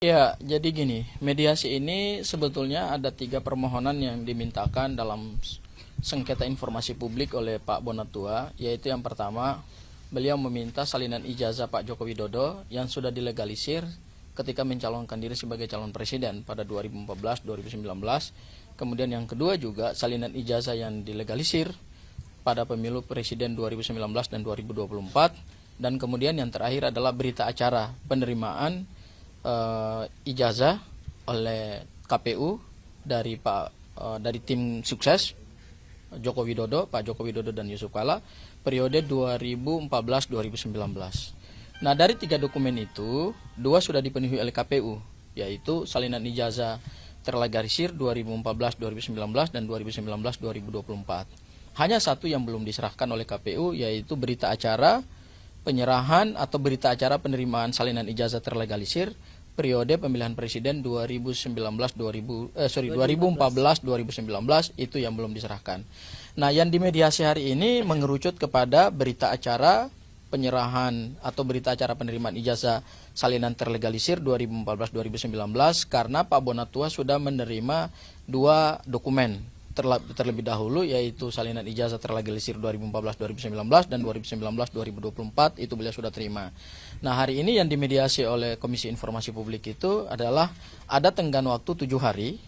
Ya, jadi gini, mediasi ini sebetulnya ada 3 permohonan yang dimintakan dalam sengketa informasi publik oleh Pak Bonatua, yaitu yang pertama, beliau meminta salinan ijazah Pak Joko Widodo yang sudah dilegalisir ketika mencalonkan diri sebagai calon presiden pada 2014-2019. Kemudian yang kedua juga salinan ijazah yang dilegalisir pada pemilu presiden 2019 dan 2024. Dan kemudian yang terakhir adalah berita acara penerimaan ijazah oleh KPU dari tim sukses Joko Widodo, Pak Joko Widodo dan Yusuf Kala periode 2014-2019. Nah, dari 3 dokumen itu, 2 sudah dipenuhi oleh KPU, yaitu salinan ijazah terlegalisir 2014-2019 dan 2019-2024. Hanya 1 yang belum diserahkan oleh KPU, yaitu berita acara penyerahan atau berita acara penerimaan salinan ijazah terlegalisir periode pemilihan presiden 2014-2019 itu yang belum diserahkan. Nah, yang dimediasi hari ini mengerucut kepada berita acara penyerahan atau berita acara penerimaan ijazah salinan terlegalisir 2014-2019 karena Pak Bonatua sudah menerima 2 dokumen terlebih dahulu, yaitu salinan ijazah terlegalisir 2014-2019 dan 2019-2024 itu beliau sudah terima. Nah, hari ini yang dimediasi oleh Komisi Informasi Publik itu adalah ada tenggang waktu 7 hari.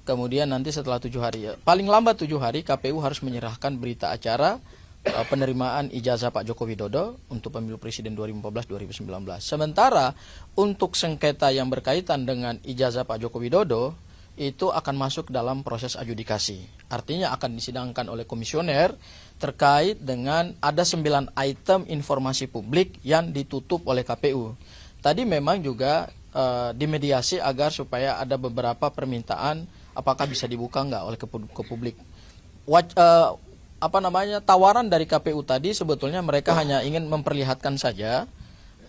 Kemudian nanti setelah 7 hari, paling lambat 7 hari KPU harus menyerahkan berita acara penerimaan ijazah Pak Joko Widodo untuk pemilu presiden 2014-2019. Sementara untuk sengketa yang berkaitan dengan ijazah Pak Joko Widodo itu akan masuk dalam proses adjudikasi. Artinya akan disidangkan oleh komisioner terkait dengan ada 9 item informasi publik yang ditutup oleh KPU. Tadi memang juga dimediasi agar supaya ada beberapa permintaan apakah bisa dibuka nggak oleh ke publik. Tawaran dari KPU tadi sebetulnya mereka hanya ingin memperlihatkan saja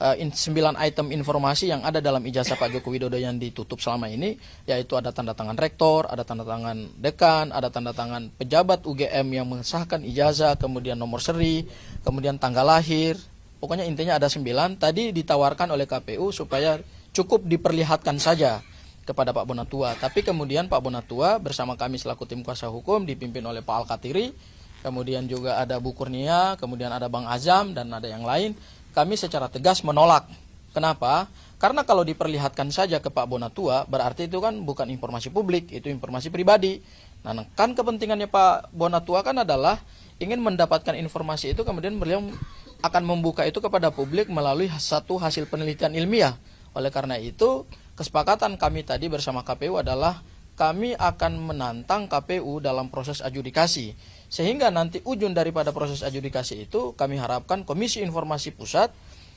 9 item informasi yang ada dalam ijazah Pak Joko Widodo yang ditutup selama ini, yaitu ada tanda tangan rektor, ada tanda tangan dekan, ada tanda tangan pejabat UGM yang mengesahkan ijazah, kemudian nomor seri, kemudian tanggal lahir. Pokoknya intinya ada 9. Tadi ditawarkan oleh KPU supaya cukup diperlihatkan saja kepada Pak Bonatua. Tapi kemudian Pak Bonatua bersama kami selaku tim kuasa hukum dipimpin oleh Pak Al-Katiri, kemudian juga ada Bu Kurnia, kemudian ada Bang Azam dan ada yang lain. Kami secara tegas menolak. Kenapa? Karena kalau diperlihatkan saja ke Pak Bonatua, berarti itu kan bukan informasi publik, itu informasi pribadi. Nah, kan kepentingannya Pak Bonatua kan adalah ingin mendapatkan informasi itu, kemudian beliau akan membuka itu kepada publik melalui satu hasil penelitian ilmiah. Oleh karena itu, kesepakatan kami tadi bersama KPU adalah kami akan menantang KPU dalam proses adjudikasi. Sehingga nanti ujung daripada proses adjudikasi itu kami harapkan Komisi Informasi Pusat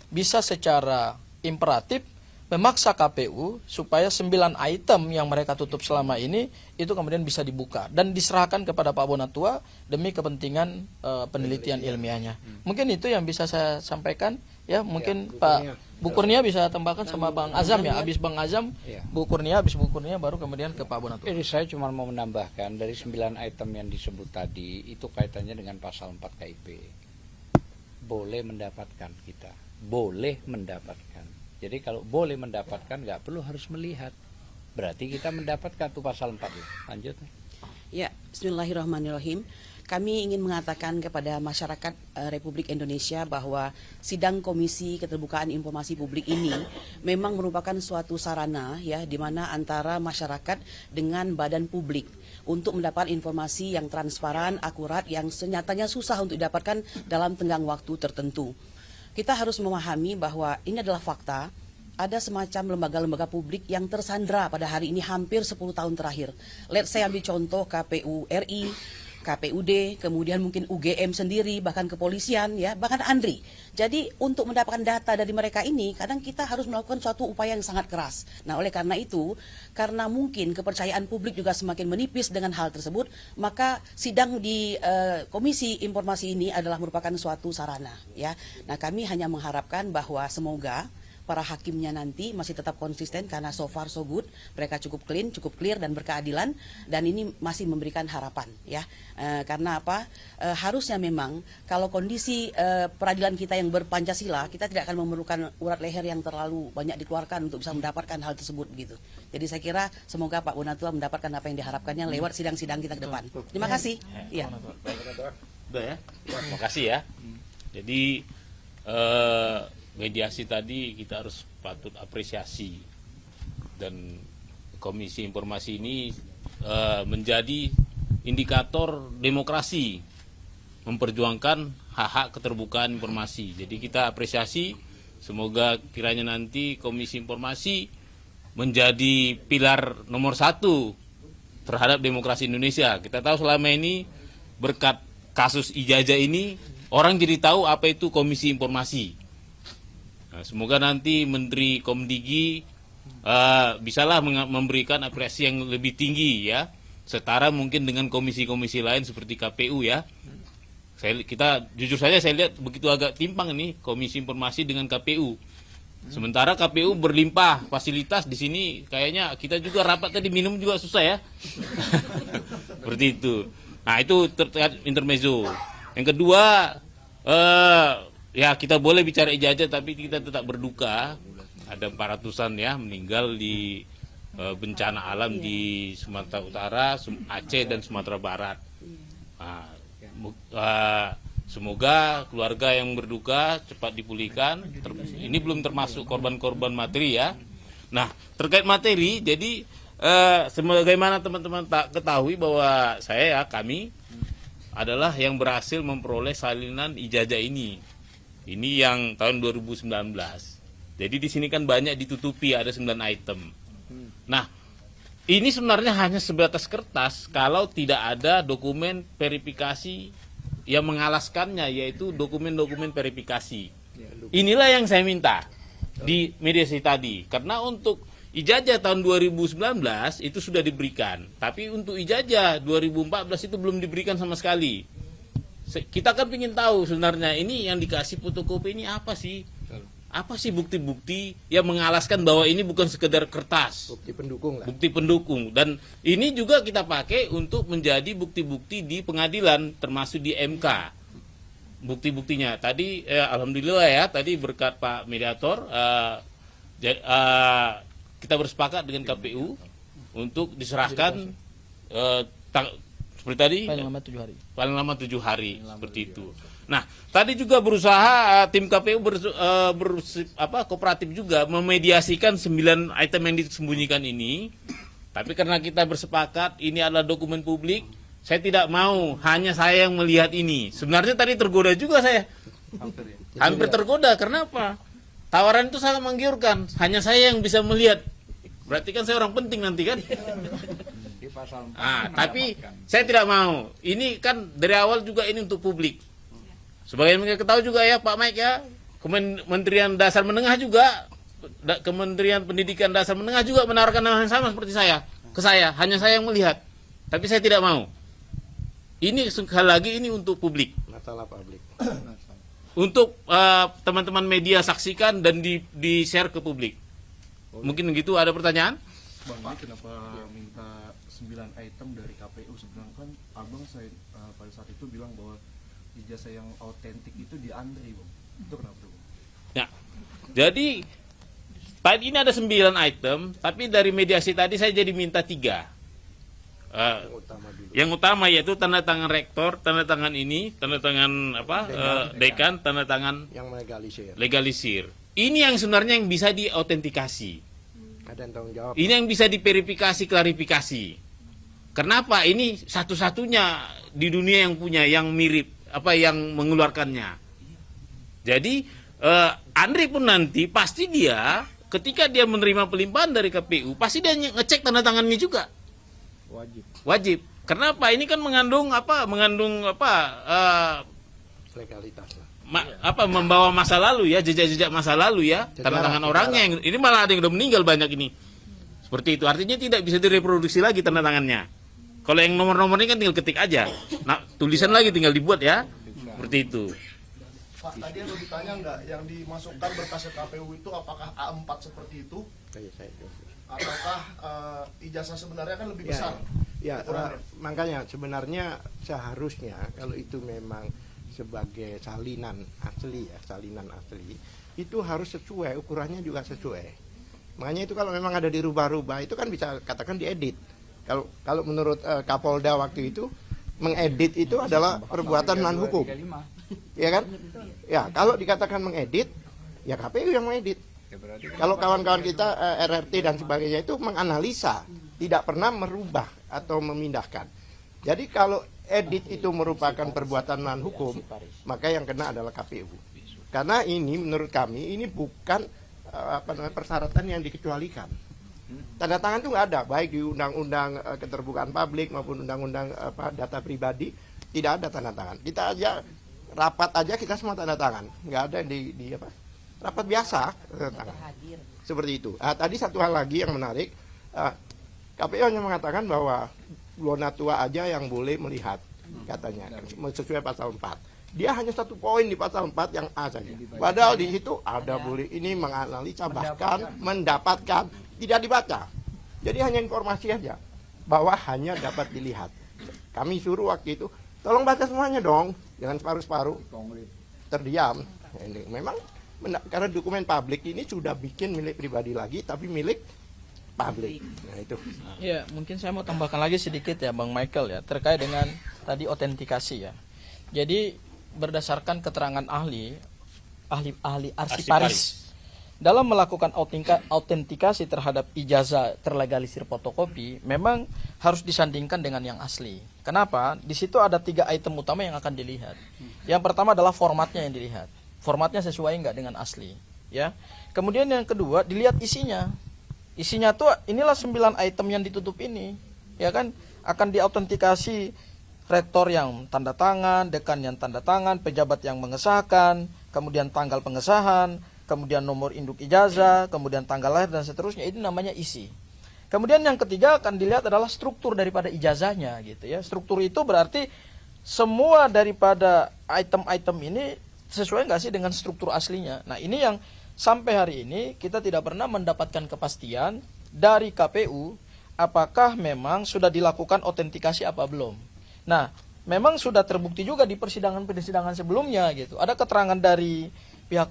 bisa secara imperatif memaksa KPU supaya 9 item yang mereka tutup selama ini itu kemudian bisa dibuka dan diserahkan kepada Pak Bonatua demi kepentingan penelitian ilmiahnya. Mungkin itu yang bisa saya sampaikan ya, mungkin Pak Bu Kurnia bisa tambahkan sama Bang Azam ya. Habis Bang Azam, Bu Kurnia, habis Bu Kurnia baru kemudian ke Pak Bonatua. Jadi saya cuma mau menambahkan dari 9 item yang disebut tadi itu kaitannya dengan pasal 4 KIP. Boleh mendapatkan kita, boleh mendapatkan. Jadi kalau boleh mendapatkan nggak perlu harus melihat. Berarti kita mendapatkan tuh pasal 4 ya. Lanjut. Ya, bismillahirrahmanirrahim. Kami ingin mengatakan kepada masyarakat Republik Indonesia bahwa sidang Komisi Keterbukaan Informasi Publik ini memang merupakan suatu sarana ya di mana antara masyarakat dengan badan publik untuk mendapatkan informasi yang transparan, akurat, yang senyatanya susah untuk didapatkan dalam tenggang waktu tertentu. Kita harus memahami bahwa ini adalah fakta. Ada semacam lembaga-lembaga publik yang tersandra pada hari ini hampir 10 tahun terakhir. Saya ambil contoh KPU RI, KPUD, kemudian mungkin UGM sendiri, bahkan kepolisian, ya, bahkan ANDRI. Jadi untuk mendapatkan data dari mereka ini, kadang kita harus melakukan suatu upaya yang sangat keras. Nah, oleh karena itu, karena mungkin kepercayaan publik juga semakin menipis dengan hal tersebut, maka sidang di Komisi Informasi ini adalah merupakan suatu sarana. Ya, nah kami hanya mengharapkan bahwa semoga para hakimnya nanti masih tetap konsisten karena so far so good, mereka cukup clean, cukup clear dan berkeadilan, dan ini masih memberikan harapan ya. Karena apa? Harusnya memang kalau kondisi peradilan kita yang berpancasila, kita tidak akan memerlukan urat leher yang terlalu banyak dikeluarkan untuk bisa mendapatkan hal tersebut begitu. Jadi saya kira semoga Pak Bonatua mendapatkan apa yang diharapkannya lewat sidang-sidang kita ke depan. Terima kasih. Ya. Udah ya? Terima kasih ya. Jadi mediasi tadi kita harus patut apresiasi, dan Komisi Informasi ini menjadi indikator demokrasi, memperjuangkan hak-hak keterbukaan informasi. Jadi kita apresiasi, semoga kiranya nanti Komisi Informasi menjadi pilar nomor 1 terhadap demokrasi Indonesia. Kita tahu selama ini berkat kasus ijazah ini orang jadi tahu apa itu Komisi Informasi. Nah, semoga nanti Menteri Komdigi bisalah memberikan apresiasi yang lebih tinggi ya, setara mungkin dengan komisi-komisi lain seperti KPU ya. Kita jujur saja saya lihat begitu agak timpang ini Komisi Informasi dengan KPU. Sementara KPU berlimpah fasilitas, di sini kayaknya kita juga rapat tadi minum juga susah ya. Seperti itu. Nah, itu terkait intermezzo. Yang kedua, ya kita boleh bicara ijazah tapi kita tetap berduka. Ada 400-an ya meninggal di bencana alam di Sumatera Utara, Aceh dan Sumatera Barat. Nah, semoga keluarga yang berduka cepat dipulihkan. Ini belum termasuk korban-korban materi ya. Nah, terkait materi, jadi sebagaimana teman-teman tak ketahui bahwa kami adalah yang berhasil memperoleh salinan ijazah ini. Ini yang tahun 2019. Jadi di sini kan banyak ditutupi, ada 9 item. Nah, ini sebenarnya hanya sebatas kertas kalau tidak ada dokumen verifikasi yang mengalaskannya, yaitu dokumen-dokumen verifikasi. Inilah yang saya minta di mediasi tadi, karena untuk ijazah tahun 2019 itu sudah diberikan, tapi untuk ijazah 2014 itu belum diberikan sama sekali. Kita kan ingin tahu sebenarnya ini yang dikasih fotokopi ini apa sih? Apa sih bukti-bukti yang mengalaskan bahwa ini bukan sekedar kertas? Bukti pendukung lah. Bukti pendukung. Dan ini juga kita pakai untuk menjadi bukti-bukti di pengadilan, termasuk di MK. Bukti-buktinya. Tadi, alhamdulillah ya, tadi berkat Pak Mediator, kita bersepakat dengan KPU untuk diserahkan seperti tadi Paling lama 7 hari. Paling lama 7 hari seperti itu. Nah, tadi juga berusaha tim KPU kooperatif juga memediasikan 9 item yang disembunyikan ini. Tapi karena kita bersepakat ini adalah dokumen publik, saya tidak mau hanya saya yang melihat ini. Sebenarnya tadi tergoda juga saya. Hampir tergoda. Kenapa? Tawaran itu sangat menggiurkan. Hanya saya yang bisa melihat. Berarti kan saya orang penting nanti kan? Tapi saya tidak mau. Ini kan dari awal juga ini untuk publik. Sebagai yang ketahui juga ya Pak Mike ya, Kementerian Dasar Menengah juga, Kementerian Pendidikan Dasar Menengah juga menawarkan hal yang sama seperti saya, ke saya, hanya saya yang melihat. Tapi saya tidak mau. Ini sekali lagi ini untuk publik. Masalah publik. Untuk teman-teman media saksikan dan di-share ke publik. Mungkin gitu, ada pertanyaan? Bang, ini kenapa minta 9 item dari KPU? Sebenarnya kan Abang saya pada saat itu bilang bahwa ijazah yang autentik itu di Andri, Bang. Itu kenapa, Bang? Ya. Jadi tadi ini ada 9 item, tapi dari mediasi tadi saya jadi minta 3. Yang utama yaitu tanda tangan rektor, tanda tangan ini, tanda tangan dekan, tanda tangan Yang legalisir. Ini yang sebenarnya yang bisa diautentikasi. Ada yang tanggung jawab. Ini yang bisa diverifikasi, klarifikasi. Kenapa? Ini satu-satunya di dunia yang punya, yang mirip, yang mengeluarkannya. Jadi Andri pun nanti pasti dia ketika dia menerima pelimpahan dari KPU pasti dia ngecek tanda tangannya juga. Wajib. Kenapa? Ini kan mengandung Legalitas lah. Membawa masa lalu ya, jejak-jejak masa lalu ya, tanda tangan orangnya yang ini malah ada yang udah meninggal banyak ini. Seperti itu. Artinya tidak bisa direproduksi lagi tanda tangannya. Kalau yang nomor-nomor ini kan tinggal ketik aja. Nah, tulisan lagi tinggal dibuat ya. Seperti itu. Pak, tadi yang ditanya nggak yang dimasukkan berkas ke KPU itu apakah A4 seperti itu ataukah ijazah sebenarnya kan lebih besar? Ya, ukurannya? makanya sebenarnya seharusnya kalau itu memang sebagai salinan asli itu harus sesuai, ukurannya juga sesuai. Makanya itu kalau memang ada dirubah-rubah itu kan bisa katakan diedit. Kalau menurut Kapolda waktu itu mengedit itu adalah perbuatan melawan hukum. Ya kan? Ya, kalau dikatakan mengedit, ya KPU yang mengedit. Kalau kawan-kawan kita RRT dan sebagainya itu menganalisa, tidak pernah merubah atau memindahkan. Jadi kalau edit itu merupakan perbuatan melawan hukum, maka yang kena adalah KPU. Karena ini menurut kami ini bukan persyaratan yang dikecualikan. Tanda tangan itu nggak ada, baik di Undang-Undang Keterbukaan Publik maupun Undang-Undang Data Pribadi, tidak ada tanda tangan. Kita aja rapat aja kita semua tanda tangan, nggak ada di rapat biasa tanda tangan. Seperti itu. Tadi satu hal lagi yang menarik, KPU hanya mengatakan bahwa Lonatua aja yang boleh melihat, katanya sesuai pasal 4. Dia hanya satu poin di pasal 4 yang A saja. Padahal di situ ada boleh ini menganalisa bahkan mendapatkan, tidak dibaca. Jadi hanya informasi aja bahwa hanya dapat dilihat. Kami suruh waktu itu, tolong baca semuanya dong, jangan separuh-separuh. Terdiam. Ini memang karena dokumen publik ini sudah bikin milik pribadi lagi, tapi milik publik. Nah itu. Ya, mungkin saya mau tambahkan lagi sedikit ya Bang Michael ya, terkait dengan tadi otentikasi ya. Jadi berdasarkan keterangan ahli arsiparis dalam melakukan autentikasi terhadap ijazah terlegalisir fotokopi memang harus disandingkan dengan yang asli. Kenapa? Di situ ada 3 item utama yang akan dilihat. Yang pertama adalah formatnya yang dilihat. Formatnya sesuai nggak dengan asli, ya. Kemudian yang kedua dilihat isinya. Isinya tuh inilah 9 item yang ditutup ini, ya kan? Akan diautentikasi rektor yang tanda tangan, dekan yang tanda tangan, pejabat yang mengesahkan, kemudian tanggal pengesahan, kemudian nomor induk ijazah, kemudian tanggal lahir dan seterusnya. Ini namanya isi. Kemudian yang ketiga akan dilihat adalah struktur daripada ijazahnya gitu ya. Struktur itu berarti semua daripada item-item ini sesuai nggak sih dengan struktur aslinya. Nah, ini yang sampai hari ini kita tidak pernah mendapatkan kepastian dari KPU apakah memang sudah dilakukan autentikasi apa belum. Nah, memang sudah terbukti juga di persidangan-persidangan sebelumnya gitu. Ada keterangan dari pihak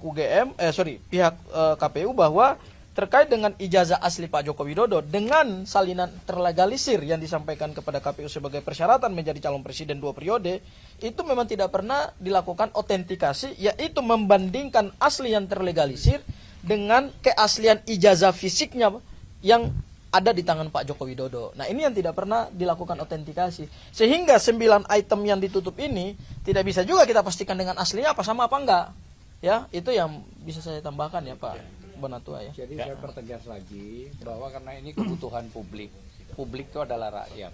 pihak KPU bahwa terkait dengan ijazah asli Pak Joko Widodo dengan salinan terlegalisir yang disampaikan kepada KPU sebagai persyaratan menjadi calon presiden 2 periode, itu memang tidak pernah dilakukan autentikasi, yaitu membandingkan asli yang terlegalisir dengan keaslian ijazah fisiknya yang ada di tangan Pak Joko Widodo. Nah, ini yang tidak pernah dilakukan autentikasi. Sehingga 9 item yang ditutup ini tidak bisa juga kita pastikan dengan aslinya apa sama apa enggak. Ya, itu yang bisa saya tambahkan ya Pak Bonatua ya. Jadi saya pertegas lagi bahwa karena ini kebutuhan publik. Publik itu adalah rakyat.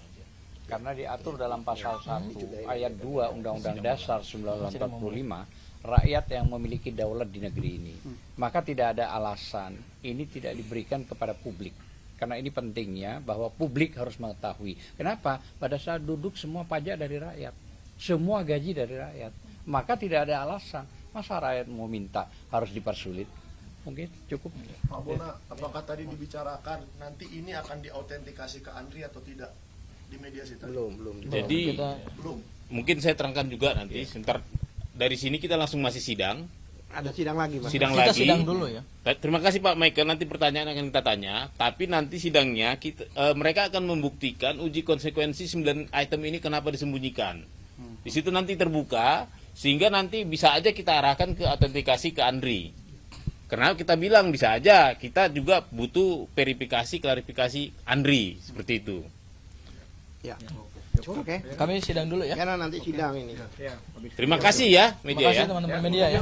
Karena diatur dalam pasal 1 ayat 2 Undang-Undang Dasar 1945, rakyat yang memiliki daulat di negeri ini. Maka tidak ada alasan ini tidak diberikan kepada publik. Karena ini pentingnya bahwa publik harus mengetahui. Kenapa? Pada saat duduk semua pajak dari rakyat. Semua gaji dari rakyat. Maka tidak ada alasan. Masa rakyat mau minta harus dipersulit? Mungkin cukup. Pak Bona, apakah tadi dibicarakan nanti ini akan diautentikasi ke Andri atau tidak di mediasi tadi? Belum. Jadi Belum. mungkin saya terangkan juga nanti. Sebentar dari sini kita langsung masih sidang. Ada sidang lagi, Mas. Sidang Kita lagi. sidang dulu ya. Terima kasih Pak Michael. Nanti pertanyaan akan kita tanya. Tapi nanti sidangnya mereka akan membuktikan uji konsekuensi 9 item ini kenapa disembunyikan. Di situ nanti terbuka sehingga nanti bisa aja kita arahkan ke autentikasi ke Andri. Karena kita bilang bisa aja kita juga butuh verifikasi klarifikasi Andri seperti itu. Ya. Oke. Kami sidang dulu ya. Karena nanti sidang ini. Terima kasih ya Terima media kasih ya. teman-teman media ya.